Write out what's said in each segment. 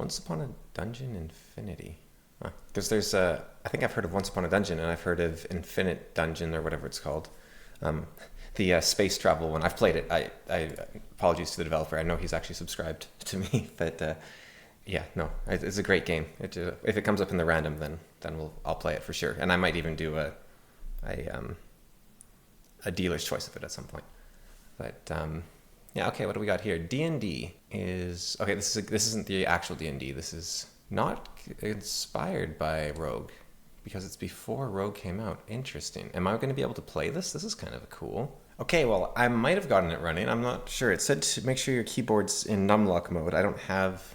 Once Upon a Dungeon Infinity. Because there's I think I've heard of Once Upon a Dungeon, and I've heard of Infinite Dungeon, or whatever it's called. The space travel one. I've played it. I apologies to the developer. I know he's actually subscribed to me, but yeah, no, it's a great game. If it comes up in the random, then I'll play it for sure, and I might even do a dealer's choice of it at some point. But yeah, okay. What do we got here? D&D is okay. This isn't the actual D&D. This is not inspired by Rogue because it's before Rogue came out. Interesting. Am I going to be able to play this? This is kind of cool. Okay, well, I might have gotten it running. I'm not sure. It said to make sure your keyboard's in numlock mode. I don't have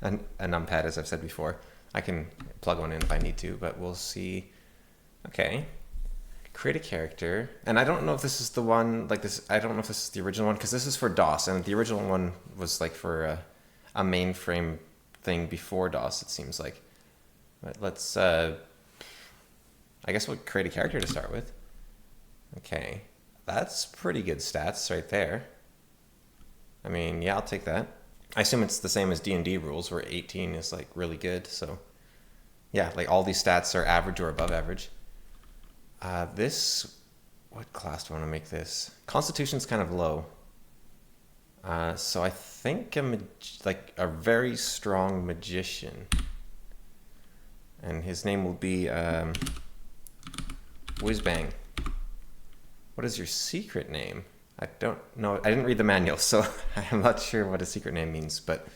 a numpad, as I've said before. I can plug one in if I need to, but we'll see. Okay. Create a character. And I don't know if this is the one, like this, I don't know if this is the original one, because this is for DOS, and the original one was like for a mainframe thing before DOS, it seems like. But let's, I guess we'll create a character to start with. Okay. That's pretty good stats right there. I mean, yeah, I'll take that. I assume it's the same as D&D rules, where 18 is like really good. So yeah, like all these stats are average or above average. What class do I want to make this? Constitution's kind of low. So I think like a very strong magician. And his name will be Whizbang. What is your secret name? I don't know. I didn't read the manual, so I'm not sure what a secret name means, but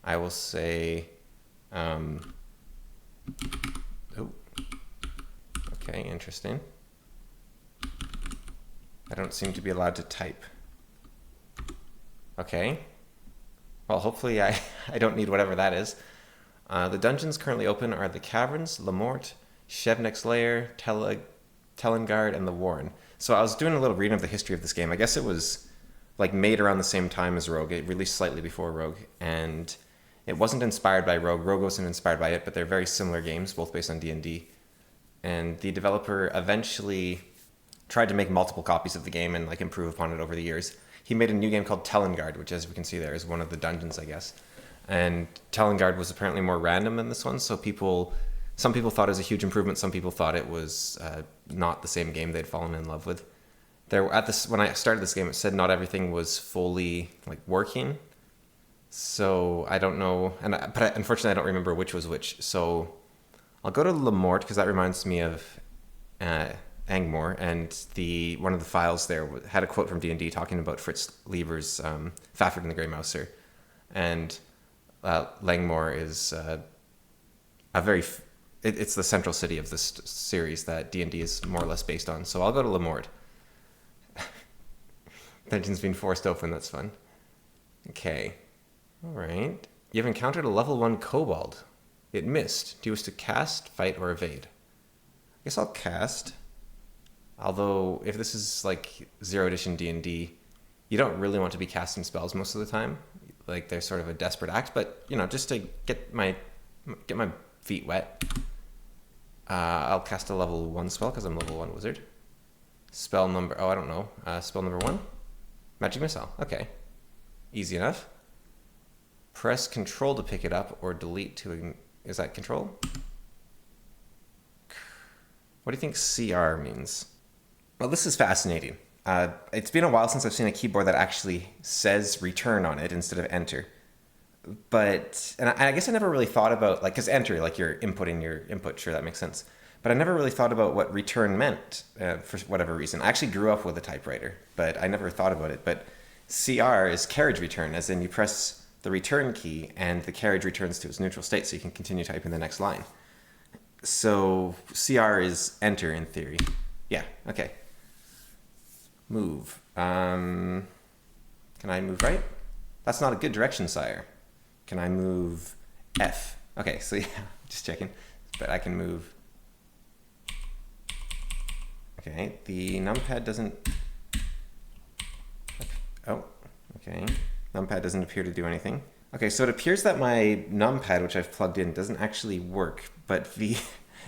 I will say, oh, okay, interesting. I don't seem to be allowed to type. Okay. Well, hopefully I don't need whatever that is. The dungeons currently open are the Caverns, La Morte, Shevnik's Lair, Telengard, and the Warren. So I was doing a little reading of the history of this game. I guess it was like made around the same time as Rogue. It released slightly before Rogue, and it wasn't inspired by Rogue. Rogue wasn't inspired by it, but they're very similar games, both based on D&D. And the developer eventually tried to make multiple copies of the game and like improve upon it over the years. He made a new game called Telengard, which, as we can see there, is one of the dungeons, I guess. And Telengard was apparently more random than this one, so some people thought it was a huge improvement. Some people thought it was not the same game they'd fallen in love with. When I started this game, it said not everything was fully like working. So I don't know, but unfortunately I don't remember which was which. So I'll go to La Morte because that reminds me of Angmore, and one of the files there had a quote from D&D talking about Fritz Lieber's Fafhrd and the Grey Mouser, and Langmore is it's the central city of this series that D&D is more or less based on. So I'll go to La Morte. Dungeon's been forced open, that's fun. Okay. All right. You've encountered a level 1 kobold. It missed. Do you wish to cast, fight, or evade? I guess I'll cast. Although, if this is like 0 edition D&D, you don't really want to be casting spells most of the time. Like, they're sort of a desperate act, but, just to get my feet wet. I'll cast a level 1 spell because I'm level 1 wizard. Spell number, I don't know. Spell number 1? Magic Missile. Okay. Easy enough. Press Control to pick it up or delete to... Is that Control? What do you think CR means? Well, this is fascinating. It's been a while since I've seen a keyboard that actually says return on it instead of enter. But, and I guess I never really thought about, like, because enter, like you're inputting your input, sure, that makes sense. But I never really thought about what return meant for whatever reason. I actually grew up with a typewriter, but I never thought about it. But CR is carriage return, as in you press the return key and the carriage returns to its neutral state so you can continue typing the next line. So CR is enter in theory. Yeah, okay. Move. Can I move right? That's not a good direction, sire. Can I move F? Okay, so yeah, just checking. But I can move... Okay, the numpad doesn't... Oh, okay. Numpad doesn't appear to do anything. Okay, so it appears that my numpad, which I've plugged in, doesn't actually work, but the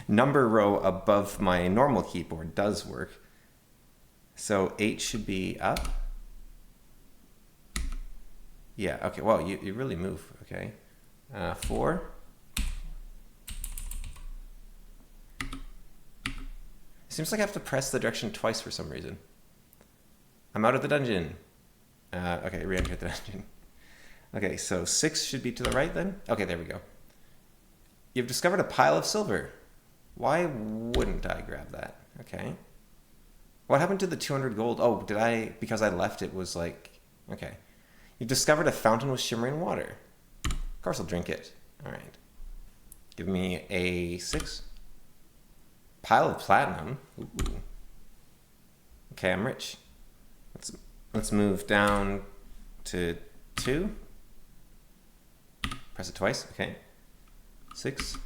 number row above my normal keyboard does work. So 8 should be up. Yeah, okay, well, you really move, okay. 4. Seems like I have to press the direction twice for some reason. I'm out of the dungeon. Okay, re-enter the dungeon. Okay, so 6 should be to the right then? Okay, there we go. You've discovered a pile of silver. Why wouldn't I grab that? Okay. What happened to the 200 gold? Oh, did I... Because I left, it was like... Okay. You've discovered a fountain with shimmering water. Of course I'll drink it. All right. Give me a 6. Pile of platinum. Ooh. Okay, I'm rich. Let's move down to 2. Press it twice. Okay. 6.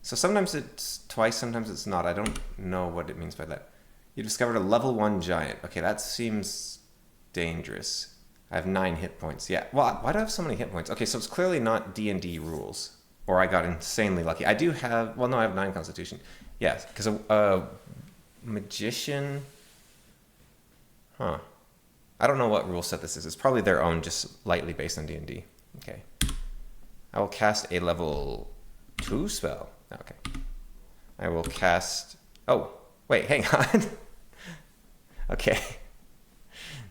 So sometimes it's twice, sometimes it's not. I don't know what it means by that. You discovered a level 1 giant. Okay, that seems dangerous. I have 9 hit points. Yeah. Well, why do I have so many hit points? Okay, so it's clearly not D&D rules. Or I got insanely lucky. I do have... Well, no, I have 9 constitution. Yes, because a magician... Huh. I don't know what rule set this is. It's probably their own, just lightly based on D&D. Okay. I will cast a level 2 spell. Okay. I will cast... Oh, wait, hang on. Okay.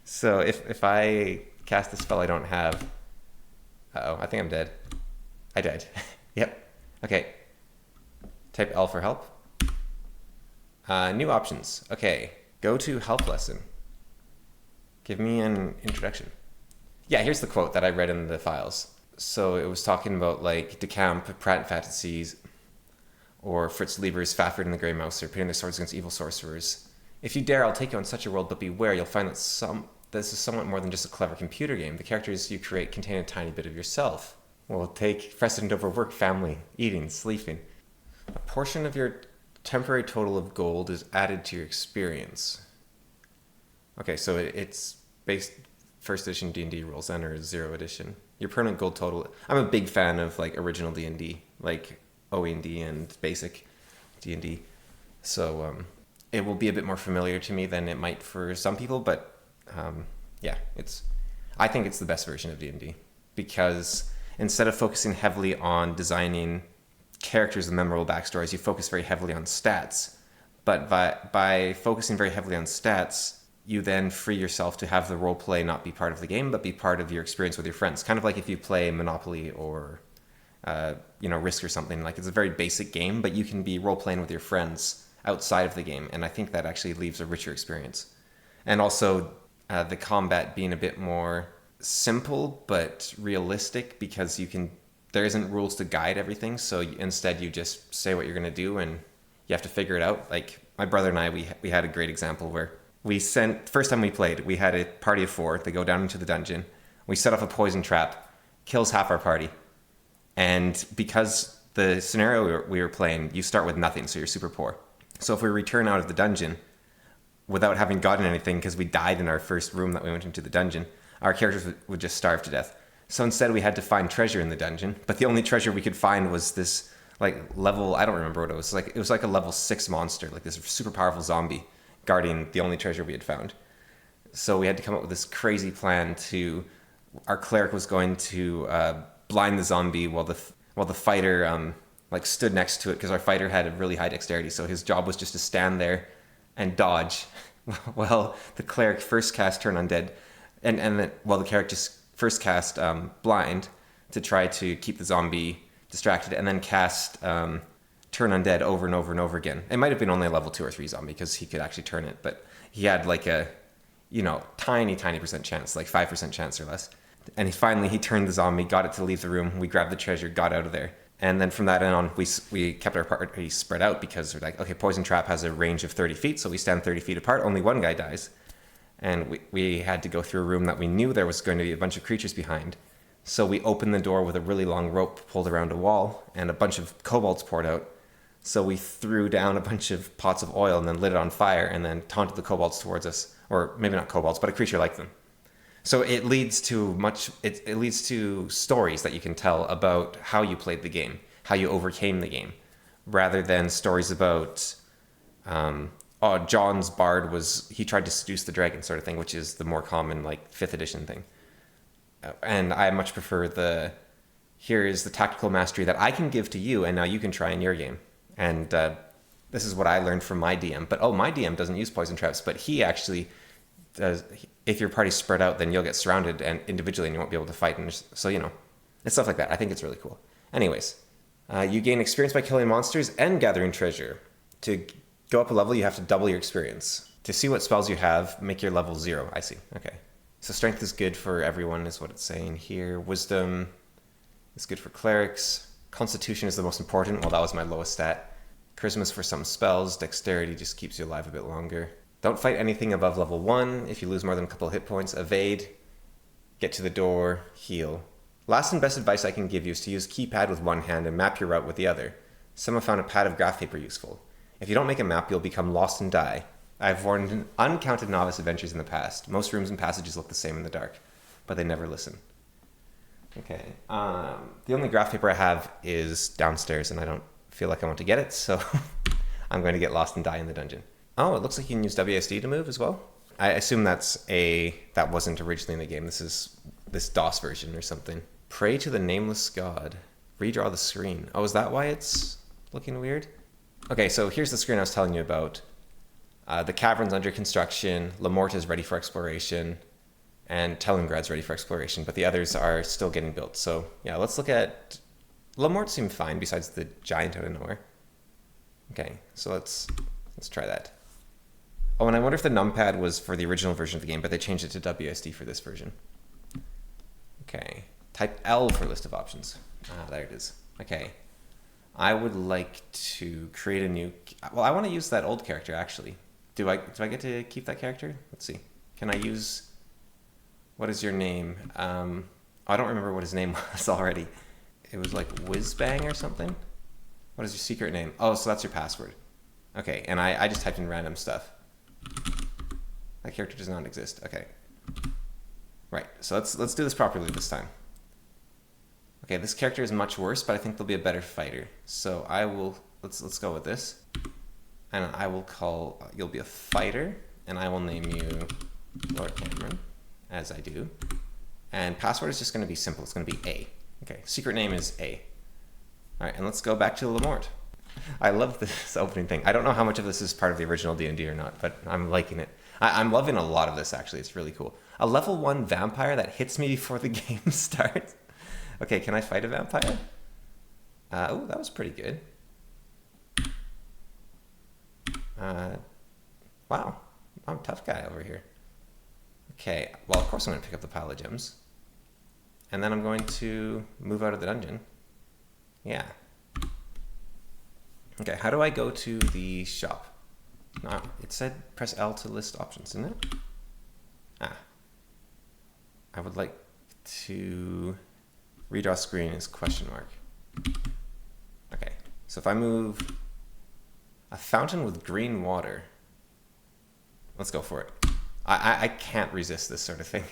So if I cast the spell I don't have... Uh-oh, I think I'm dead. I died. Yep. Okay. Type L for help. New options. Okay. Go to help lesson. Give me an introduction. Yeah, here's the quote that I read in the files. So it was talking about like Decamp, Pratt Fantasies, or Fritz Lieber's Fafhrd and the Grey Mouse, or pitting their swords against evil sorcerers. If you dare, I'll take you on such a world, but beware, you'll find that this is somewhat more than just a clever computer game. The characters you create contain a tiny bit of yourself. Will take precedent over work, family, eating, sleeping. A portion of your temporary total of gold is added to your experience. Okay, so it's based first edition D&D rules then, or 0 edition. Your permanent gold total... I'm a big fan of like original D&D, like OE&D and basic D&D. So it will be a bit more familiar to me than it might for some people, but yeah, I think it's the best version of D&D because instead of focusing heavily on designing characters with memorable backstories, you focus very heavily on stats. But by focusing very heavily on stats, you then free yourself to have the role play not be part of the game, but be part of your experience with your friends. Kind of like if you play Monopoly or Risk or something. Like it's a very basic game, but you can be role playing with your friends outside of the game, and I think that actually leaves a richer experience. And also the combat being a bit more simple but realistic because there isn't rules to guide everything. So instead you just say what you're going to do and you have to figure it out. Like my brother and I, we had a great example where first time we played, we had a party of 4. They go down into the dungeon. We set off a poison trap, kills half our party. And because the scenario we were playing, you start with nothing, so you're super poor. So if we return out of the dungeon without having gotten anything because we died in our first room that we went into the dungeon, our characters would just starve to death. So instead we had to find treasure in the dungeon, but the only treasure we could find was this like level, I don't remember what it was. It was like a level 6 monster, like this super powerful zombie guarding the only treasure we had found. So we had to come up with this crazy plan our cleric was going to blind the zombie while the fighter stood next to it, because our fighter had a really high dexterity, so his job was just to stand there and dodge while the cleric first cast Turn Undead, and then while the cleric just first cast Blind to try to keep the zombie distracted, and then cast Turn Undead over and over and over again. It might have been only a level 2 or 3 zombie because he could actually turn it, but he had like a tiny percent chance, like 5% chance or less. And finally he turned the zombie, got it to leave the room. We grabbed the treasure, got out of there. And then from that on, we kept our party spread out because we're like, okay, poison trap has a range of 30 feet, so we stand 30 feet apart. Only one guy dies. And we had to go through a room that we knew there was going to be a bunch of creatures behind. So we opened the door with a really long rope pulled around a wall, and a bunch of kobolds poured out. So we threw down a bunch of pots of oil and then lit it on fire and then taunted the kobolds towards us. Or maybe not kobolds, but a creature like them. So it leads to it leads to stories that you can tell about how you played the game, how you overcame the game, rather than stories about, John's bard he tried to seduce the dragon sort of thing, which is the more common, like, 5th edition thing. And I much prefer here is the tactical mastery that I can give to you, and now you can try in your game. And this is what I learned from my DM. But my DM doesn't use poison traps, but he actually does. If your party's spread out, then you'll get surrounded and individually, and you won't be able to fight. And so, it's stuff like that. I think it's really cool. Anyways, you gain experience by killing monsters and gathering treasure. To go up a level, you have to double your experience. To see what spells you have, make your level 0. I see. Okay. So strength is good for everyone, is what it's saying here. Wisdom is good for clerics. Constitution is the most important. Well, that was my lowest stat. Charisma is for some spells. Dexterity just keeps you alive a bit longer. Don't fight anything above level 1. If you lose more than a couple of hit points, evade, get to the door, heal. Last and best advice I can give you is to use keypad with one hand and map your route with the other. Some have found a pad of graph paper useful. If you don't make a map, you'll become lost and die. I've warned uncounted novice adventures in the past. Most rooms and passages look the same in the dark, but they never listen. Okay. The only graph paper I have is downstairs, and I don't feel like I want to get it, so I'm going to get lost and die in the dungeon. Oh, it looks like you can use WSD to move as well. I assume that wasn't originally in the game. This is this DOS version or something. Pray to the nameless god. Redraw the screen. Oh, is that why it's looking weird? Okay, so here's the screen I was telling you about. The cavern's under construction, Lamort is ready for exploration, and Telengrad's ready for exploration, but the others are still getting built. So yeah, let's look at... Lamort seemed fine besides the giant out of nowhere. Okay, so let's try that. Oh, and I wonder if the numpad was for the original version of the game, but they changed it to WSD for this version. Okay, type L for list of options. There it is. Okay. I would like to create a new... Well, I want to use that old character, actually. Do I get to keep that character? Let's see. Can I use... What is your name? I don't remember what his name was already. It was like Whizbang or something? What is your secret name? Oh, so that's your password. Okay, and I just typed in random stuff. That character does not exist. Okay. Right, so let's do this properly this time. Okay, this character is much worse, but I think they'll be a better fighter. So I will, let's go with this. And I will you'll be a fighter, and I will name you Lord Cameron, as I do. And password is just going to be simple. It's going to be A. Okay, secret name is A. All right, and let's go back to Lamort. I love this opening thing. I don't know how much of this is part of the original D&D or not, but I'm liking it. I'm loving a lot of this, actually. It's really cool. A level 1 vampire that hits me before the game starts. Okay, can I fight a vampire? Oh, that was pretty good. Wow, I'm a tough guy over here. Okay, well, of course I'm going to pick up the pile of gems. And then I'm going to move out of the dungeon. Yeah. Okay, how do I go to the shop? No, it said press L to list options, didn't it? I would like to... Redraw screen is question mark. Okay, so if I move a fountain with green water, let's go for it. I can't resist this sort of thing.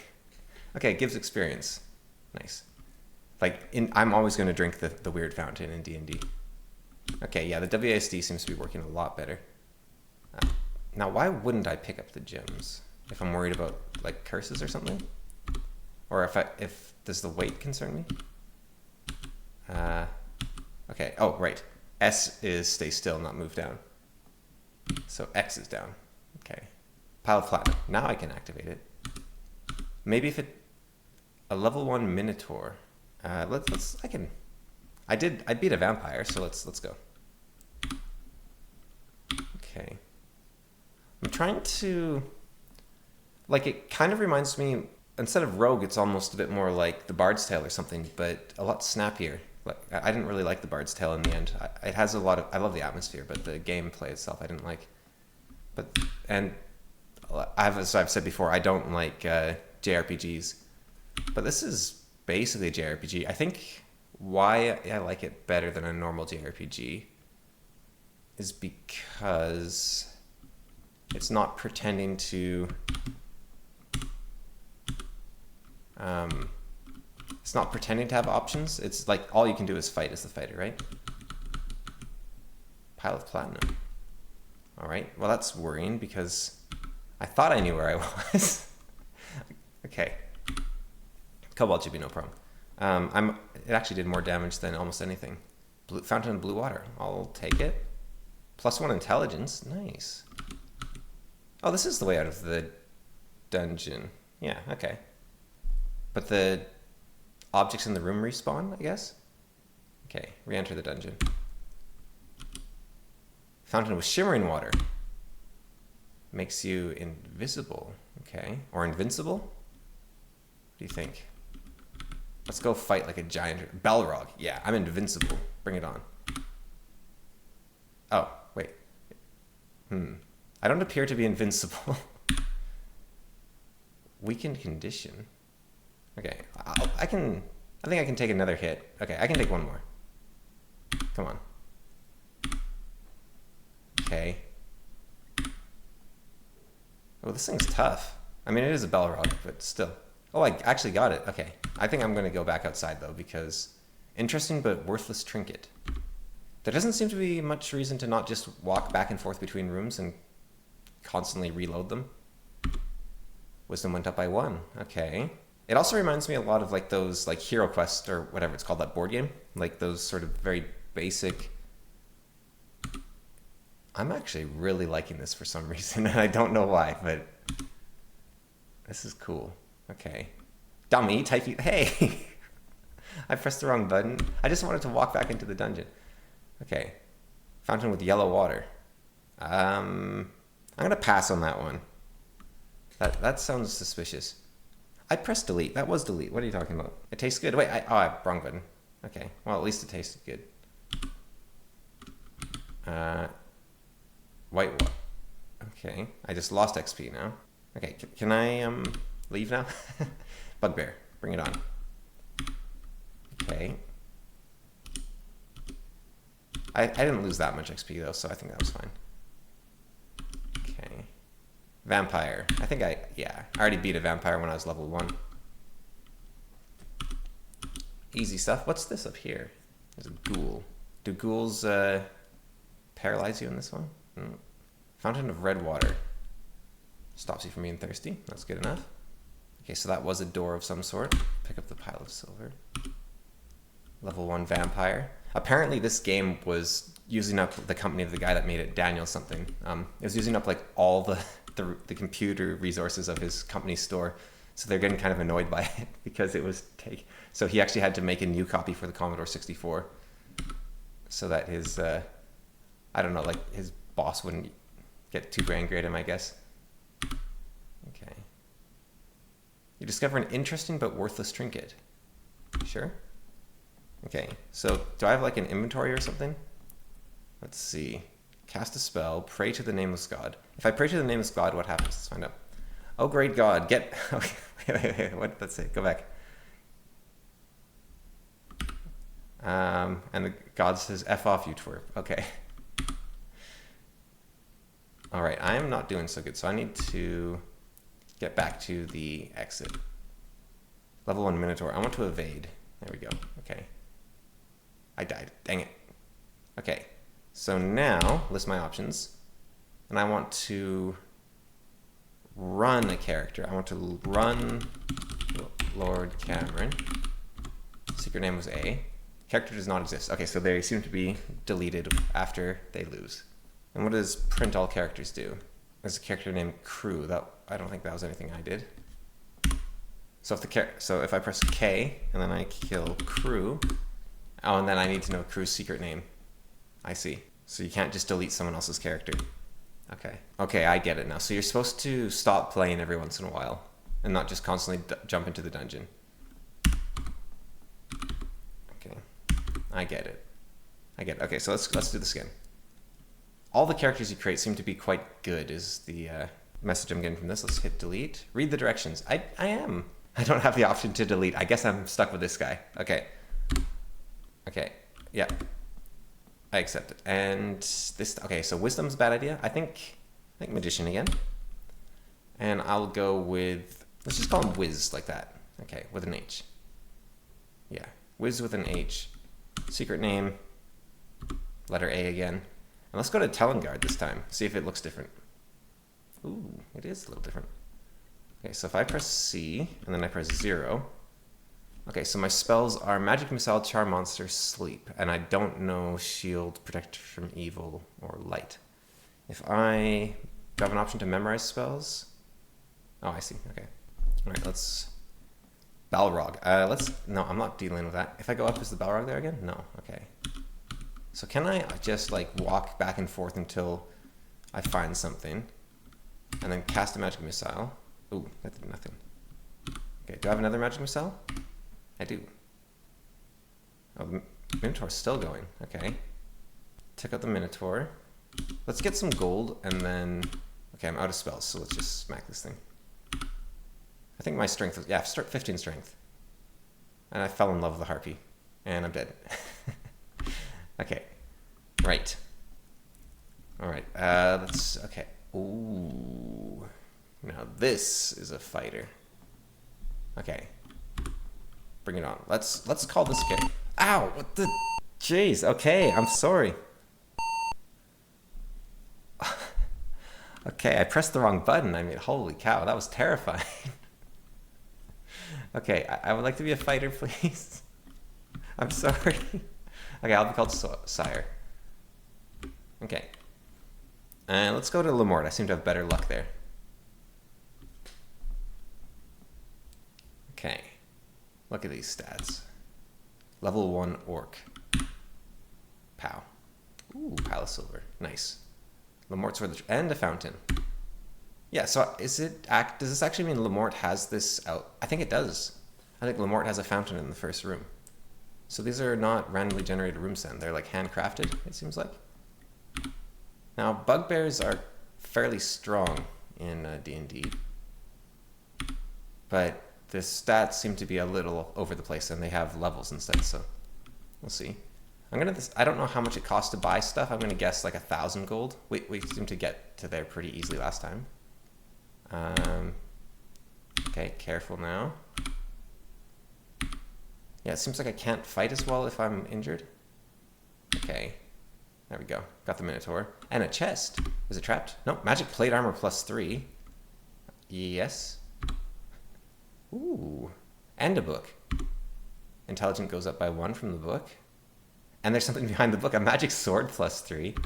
Okay, it gives experience. Nice. I'm always going to drink the weird fountain in D&D. Okay, yeah, the WASD seems to be working a lot better. Now, why wouldn't I pick up the gems if I'm worried about like curses or something? Or if does the weight concern me? Okay. Oh, right. S is stay still, not move down. So X is down. Okay. Pile of platinum. Now I can activate it. Maybe if a level 1 minotaur. I beat a vampire, so let's go. Okay. I'm trying to, it kind of reminds me, instead of rogue, it's almost a bit more like the Bard's Tale or something, but a lot snappier. I didn't really like the Bard's Tale in the end. It has a lot of, I love the atmosphere, but the gameplay itself I didn't like. As I've said before, I don't like JRPGs, but this is basically a JRPG. I think why I like it better than a normal JRPG is because it's not pretending to have options. It's like all you can do is fight as the fighter, right? Pile of platinum. All right, well that's worrying because I thought I knew where I was. Okay, cobalt should be no problem. It actually did more damage than almost anything. Fountain of blue water. I'll take it. +1 intelligence. Nice. Oh, this is the way out of the dungeon. Yeah, okay. But the objects in the room respawn, I guess? Okay, re-enter the dungeon. Fountain with shimmering water. Makes you invisible. Okay. Or invincible? What do you think? Let's go fight like a giant. Balrog. Yeah, I'm invincible. Bring it on. Oh, wait. I don't appear to be invincible. Weakened condition. Okay, I think I can take another hit. Okay, I can take one more. Come on. Okay. Oh, this thing's tough. I mean, it is a Balrog, but still. Oh, I actually got it. Okay. I think I'm going to go back outside, though, because interesting but worthless trinket. There doesn't seem to be much reason to not just walk back and forth between rooms and constantly reload them. Wisdom went up by 1. Okay. It also reminds me a lot of like those like Hero Quest or whatever it's called, that board game. Like those sort of very basic... I'm actually really liking this for some reason, and I don't know why, but this is cool. Okay. Dummy, type you. Hey! I pressed the wrong button. I just wanted to walk back into the dungeon. Okay. Fountain with yellow water. I'm gonna pass on that one. That sounds suspicious. I pressed delete. That was delete. What are you talking about? It tastes good. Wait, wrong button. Okay. Well, at least it tasted good. White water. Okay. I just lost XP now. Okay. Can I leave now? Bugbear. Bring it on. Okay. I didn't lose that much XP though, so I think that was fine. Okay. Vampire. I think I already beat a vampire when I was level 1. Easy stuff. What's this up here? There's a ghoul. Do ghouls paralyze you in this one? Fountain of red water. Stops you from being thirsty. That's good enough. Okay, so that was a door of some sort. Pick up the pile of silver. Level 1 vampire. Apparently this game was using up the company of the guy that made it, Daniel something. It was using up like all the computer resources of his company store. So they're getting kind of annoyed by it because it was so he actually had to make a new copy for the Commodore 64 so that his I don't know, like his boss wouldn't get too angry at him, I guess. Okay. You discover an interesting but worthless trinket. Sure. Okay, so do I have like an inventory or something? Let's see. Cast a spell, pray to the nameless god. If I pray to the nameless god, what happens? Let's find out. Oh, great god, get... Okay, wait, what? Let's see, go back. And the god says, F off, you twerp. Okay. Alright, I am not doing so good, so I need to get back to the exit. Level 1 Minotaur. I want to evade. There we go. Okay. I died. Dang it. Okay. So now, list my options. And I want to run a character. I want to run Lord Cameron. Secret name was A. Character does not exist. Okay, so they seem to be deleted after they lose. And what does print all characters do? There's a character named Crew. I don't think that was anything I did. So if I press K and then I kill Crew, oh, and then I need to know Crew's secret name. I see. So you can't just delete someone else's character. Okay. Okay, I get it now. So you're supposed to stop playing every once in a while and not just constantly jump into the dungeon. Okay. I get it. Okay, so let's do this again. All the characters you create seem to be quite good is the message I'm getting from this. Let's hit delete. Read the directions. I am. I don't have the option to delete. I guess I'm stuck with this guy. Okay. Okay. Yeah. I accept it. And this, okay, so wisdom's a bad idea. I think magician again. And I'll go with, let's just call him Wiz like that. Okay, with an H. Yeah, Wiz with an H. Secret name, letter A again. And let's go to Telengard this time. See if it looks different. Ooh, it is a little different. Okay, so if I press C and then I press 0, Okay, so my spells are Magic Missile, Charm Monster, Sleep, and I don't know Shield, Protect from Evil, or Light. If I do I have an option to memorize spells? Oh, I see. Okay. All right, let's Balrog. No, I'm not dealing with that. If I go up, is the Balrog there again? No. Okay. So can I just like walk back and forth until I find something, and then cast a Magic Missile? Ooh, that did nothing. Okay, do I have another Magic Missile? I do. Oh, the Minotaur's still going. Okay. Took out the Minotaur. Let's get some gold, and then... Okay, I'm out of spells, so let's just smack this thing. I think my strength is... Yeah, 15 strength. And I fell in love with the Harpy. And I'm dead. Okay. Right. Alright, let's... Okay. Ooh. Now this is a fighter. Okay. Bring it on. Let's call this guy. Ow! What the... Jeez, okay, I'm sorry. Okay, I pressed the wrong button. I mean, holy cow, that was terrifying. Okay, I would like to be a fighter, please. I'm sorry. Okay, I'll be called Sire. Okay. And let's go to Lamort. I seem to have better luck there. Okay. Look at these stats. Level 1 Orc. Pow. Ooh, pile of silver. Nice. Lamort's worth and a fountain. Yeah, so does this actually mean Lamort has this out? I think it does. I think Lamort has a fountain in the first room. So these are not randomly generated rooms then. They're like handcrafted, it seems like. Now, bugbears are fairly strong in D&D. But the stats seem to be a little over the place, and they have levels instead, so we'll see. I don't know how much it costs to buy stuff. I'm gonna guess like 1,000 gold. We seem to get to there pretty easily last time. Okay, careful now. Yeah, it seems like I can't fight as well if I'm injured. Okay, there we go. Got the Minotaur. And a chest. Is it trapped? Nope, magic plate armor +3. Yes. Ooh, and a book. Intelligence goes up by 1 from the book. And there's something behind the book, a magic sword +3.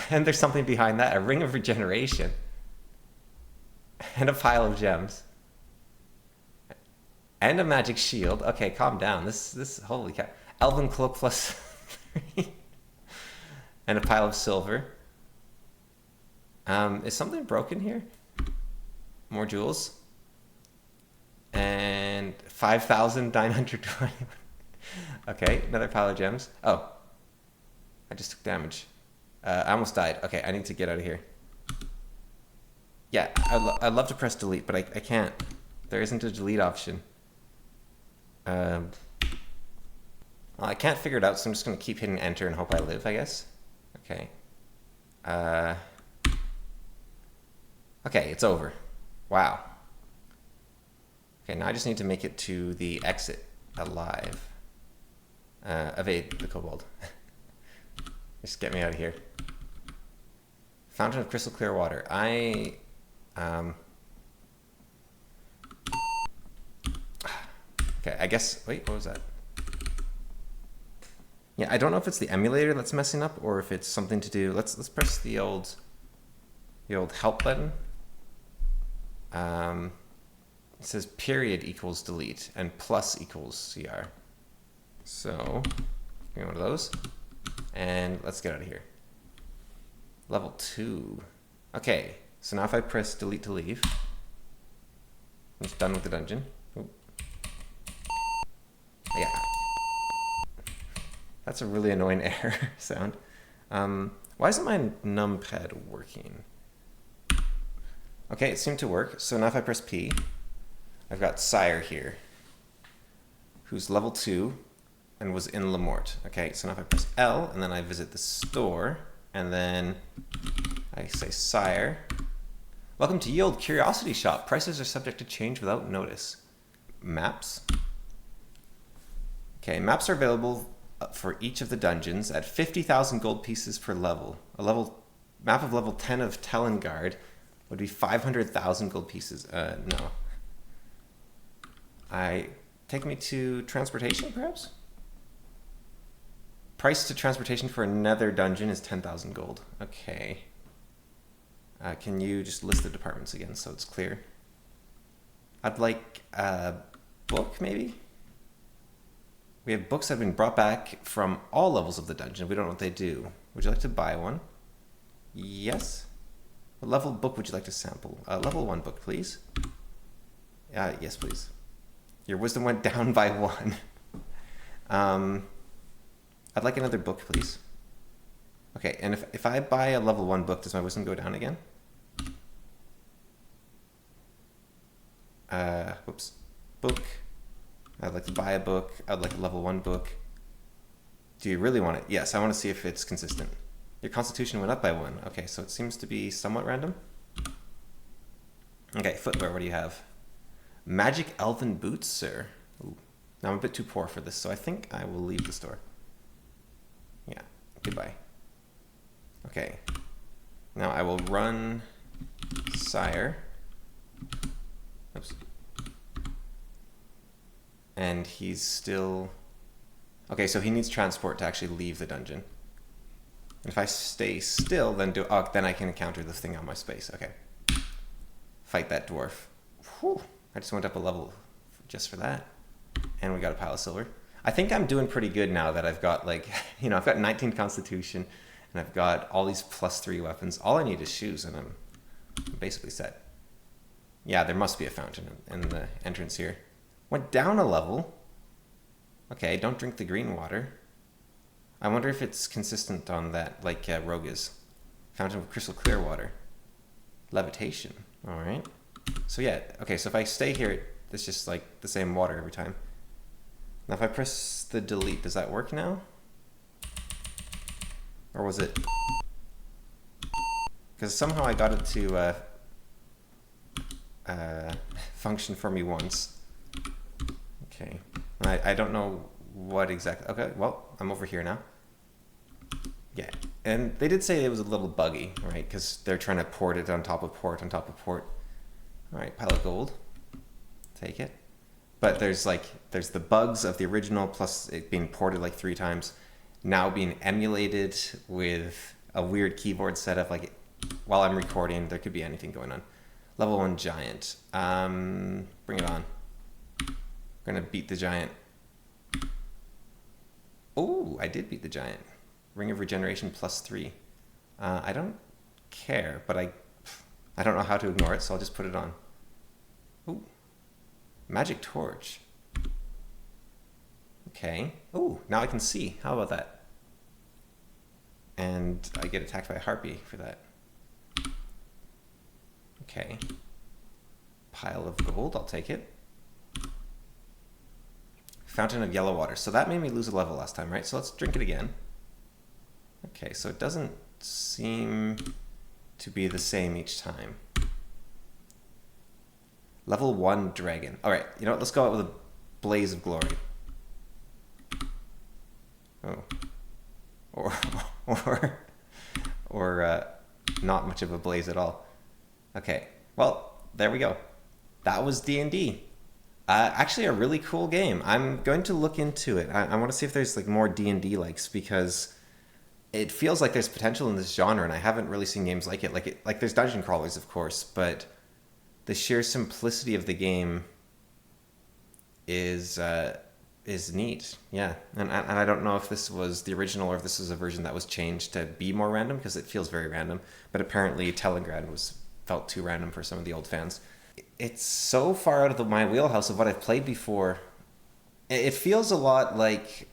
And there's something behind that, a ring of regeneration. And a pile of gems. And a magic shield. Okay, calm down. This holy cow. Elven cloak +3. And a pile of silver. Is something broken here? More jewels. And 5,920. Okay, another pile of gems. Oh, I just took damage. I almost died. Okay, I need to get out of here. Yeah, I'd love to press delete, but I can't. There isn't a delete option. Well, I can't figure it out, so I'm just going to keep hitting enter and hope I live, I guess. Okay. Okay, it's over. Wow. Okay, now I just need to make it to the exit alive. Evade the kobold. Just get me out of here. Fountain of crystal clear water. Okay, I guess, wait, what was that? Yeah, I don't know if it's the emulator that's messing up or if it's something to do, let's press the old help button. It says period equals delete and plus equals CR. So, give me one of those. And let's get out of here. Level 2. Okay, so now if I press delete to leave, I'm just done with the dungeon. Ooh. Yeah. That's a really annoying error sound. Why isn't my numpad working? Okay, it seemed to work. So now if I press P, I've got Sire here, who's level 2 and was in Lamort. Okay, so now if I press L and then I visit the store and then I say Sire, welcome to Ye Olde Curiosity Shop. Prices are subject to change without notice. Maps. Okay, maps are available for each of the dungeons at 50,000 gold pieces per level. A map of level 10 of Telengard would be 500,000 gold pieces. No. Take me to transportation, perhaps? Price to transportation for another dungeon is 10,000 gold. Okay. Can you just list the departments again so it's clear? I'd like a book, maybe? We have books that have been brought back from all levels of the dungeon. We don't know what they do. Would you like to buy one? Yes. What level book would you like to sample? Level 1 book, please. Yes, please. Your wisdom went down by 1. I'd like another book, please. Okay, and if I buy a level 1 book, does my wisdom go down again? Whoops. Book. I'd like to buy a book. I'd like a level 1 book. Do you really want it? Yes, I want to see if it's consistent. Your constitution went up by 1. Okay, so it seems to be somewhat random. Okay, footwear, what do you have? Magic elven boots, sir. Ooh. Now I'm a bit too poor for this, so I think I will leave the store. Yeah, goodbye. Okay. Now I will run Sire. Oops. And he's still... Okay, so he needs transport to actually leave the dungeon. And if I stay still, then then I can encounter the thing on my space. Okay. Fight that dwarf. Whew. I just went up a level just for that. And we got a pile of silver. I think I'm doing pretty good now that I've got I've got 19 constitution and I've got all these +3 weapons. All I need is shoes and I'm basically set. Yeah, there must be a fountain in the entrance here. Went down a level. Okay, don't drink the green water. I wonder if it's consistent on that, like Rogue is. Fountain of crystal clear water. Levitation. All right. So yeah, okay, so if I stay here, it's just like the same water every time. Now if I press the delete, does that work now? Or was it... Because somehow I got it to function for me once. Okay. I don't know what exactly... Okay, well, I'm over here now. Yeah, and they did say it was a little buggy, right? Because they're trying to port it on top of port on top of port. All right, pile of gold. Take it. But there's the bugs of the original plus it being ported like 3 times, now being emulated with a weird keyboard setup. While I'm recording, there could be anything going on. Level 1 giant. Bring it on. We're gonna beat the giant. Oh, I did beat the giant. Ring of regeneration +3. I don't care, but I don't know how to ignore it, so I'll just put it on. Ooh. Magic torch. Okay. Ooh, now I can see. How about that? And I get attacked by a harpy for that. Okay. Pile of gold, I'll take it. Fountain of yellow water. So that made me lose a level last time, right? So let's drink it again. Okay, so it doesn't seem to be the same each time. Level 1 dragon. All right, you know what? Let's go out with a blaze of glory. Oh. Or not much of a blaze at all. Okay, well, there we go. That was D&D. Actually, a really cool game. I'm going to look into it. I want to see if there's more D&D-likes because it feels like there's potential in this genre, and I haven't really seen games like it. Like there's dungeon crawlers, of course, but the sheer simplicity of the game is neat. Yeah, and I don't know if this was the original or if this is a version that was changed to be more random because it feels very random. But apparently, Telegrad felt too random for some of the old fans. It's so far out of my wheelhouse of what I've played before. It feels a lot like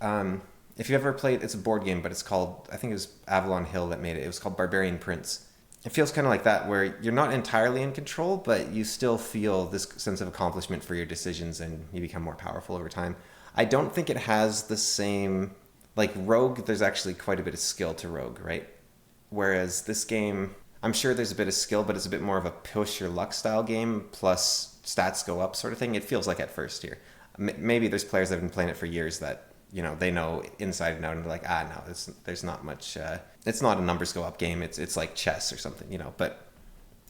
if you ever played, it's a board game, but it's called, I think it was Avalon Hill that made it. It was called Barbarian Prince. It feels kind of like that, where you're not entirely in control, but you still feel this sense of accomplishment for your decisions, and you become more powerful over time. I don't think it has the same, like Rogue, there's actually quite a bit of skill to Rogue, right? Whereas this game, I'm sure there's a bit of skill, but it's a bit more of a push your luck style game, plus stats go up sort of thing. It feels like at first here. Maybe there's players that have been playing it for years that, they know inside and out, and they're like, no, there's not much, it's not a numbers go up game. It's like chess or something, but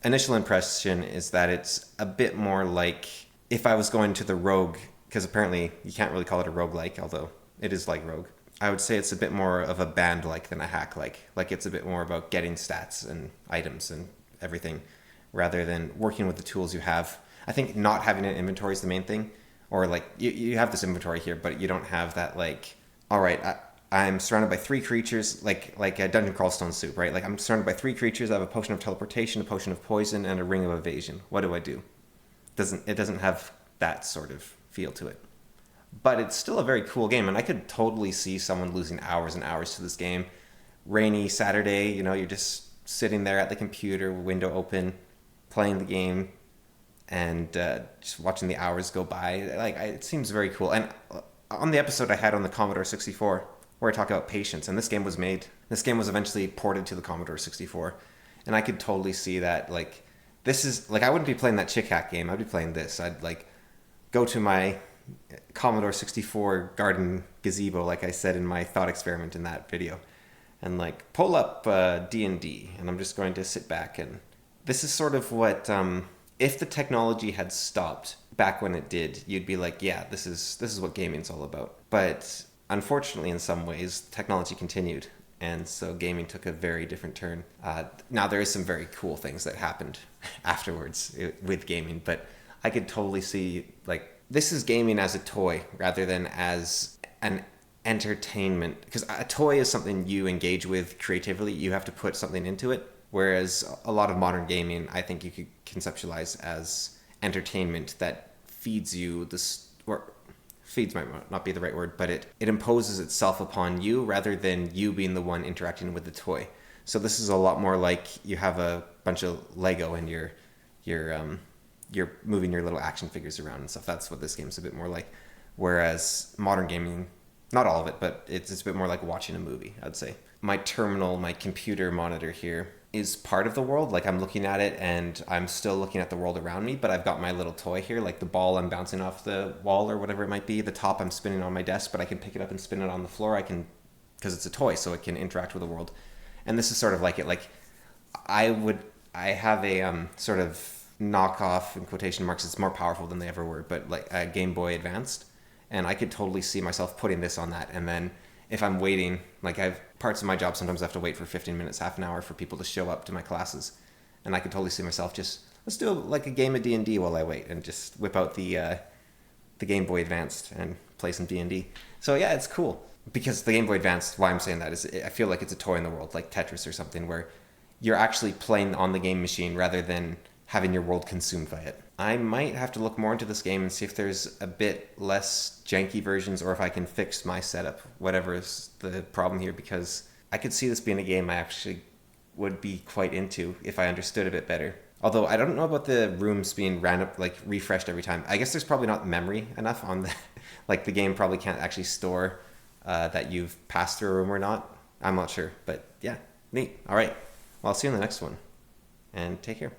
initial impression is that it's a bit more like if I was going to the Rogue because apparently you can't really call it a roguelike, although it is like Rogue. I would say it's a bit more of a band-like than a hack-like. Like it's a bit more about getting stats and items and everything, rather than working with the tools you have. I think not having an inventory is the main thing. Or like you have this inventory here, but you don't have that like, all right, I'm surrounded by 3 creatures, like a dungeon crawl stone soup, right? Like I'm surrounded by 3 creatures. I have a potion of teleportation, a potion of poison, and a ring of evasion. What do I do? It doesn't have that sort of feel to it. But it's still a very cool game, and I could totally see someone losing hours and hours to this game. Rainy Saturday, you're just sitting there at the computer, window open, playing the game, and just watching the hours go by. It seems very cool. And on the episode I had on the Commodore 64, where I talk about patience, and this game was eventually ported to the Commodore 64, and I could totally see that. Like, this is like, I wouldn't be playing that chick hack game. I'd be playing this. I'd like go to my Commodore 64 garden gazebo, like I said in my thought experiment in that video, and like pull up D&D, and I'm just going to sit back. And this is sort of what, if the technology had stopped back when it did, you'd be like, yeah, this is what gaming's all about. But unfortunately, in some ways, technology continued, and so gaming took a very different turn. Now there is some very cool things that happened afterwards with gaming, but I could totally see, like, this is gaming as a toy rather than as an entertainment, because a toy is something you engage with creatively. You have to put something into it, whereas a lot of modern gaming, I think you could conceptualize as entertainment that feeds you this, or feeds might not be the right word, but it imposes itself upon you rather than you being the one interacting with the toy. So this is a lot more like you have a bunch of Lego and you're moving your little action figures around and stuff. That's what this game's a bit more like. Whereas modern gaming, not all of it, but it's a bit more like watching a movie, I'd say. My terminal, my computer monitor here, is part of the world. Like, I'm looking at it and I'm still looking at the world around me, but I've got my little toy here, like the ball I'm bouncing off the wall or whatever it might be. The top I'm spinning on my desk, but I can pick it up and spin it on the floor. I can, because it's a toy, so it can interact with the world. And this is sort of like it. Like, I have a sort of knockoff, in quotation marks, it's more powerful than they ever were, but like a Game Boy Advanced. And I could totally see myself putting this on that. And then if I'm waiting, like, I have parts of my job, sometimes I have to wait for 15 minutes, half an hour for people to show up to my classes. And I could totally see myself just, let's do like a game of D&D while I wait, and just whip out the Game Boy Advanced and play some D&D. So yeah, it's cool. Because the Game Boy Advanced, why I'm saying that is I feel like it's a toy in the world, like Tetris or something, where you're actually playing on the game machine rather than having your world consumed by it. I might have to look more into this game and see if there's a bit less janky versions, or if I can fix my setup, whatever is the problem here, because I could see this being a game I actually would be quite into if I understood a bit better. Although I don't know about the rooms being random, like refreshed every time. I guess there's probably not memory enough on the, like the game probably can't actually store that you've passed through a room or not. I'm not sure, but yeah, neat. All right, well, I'll see you in the next one, and take care.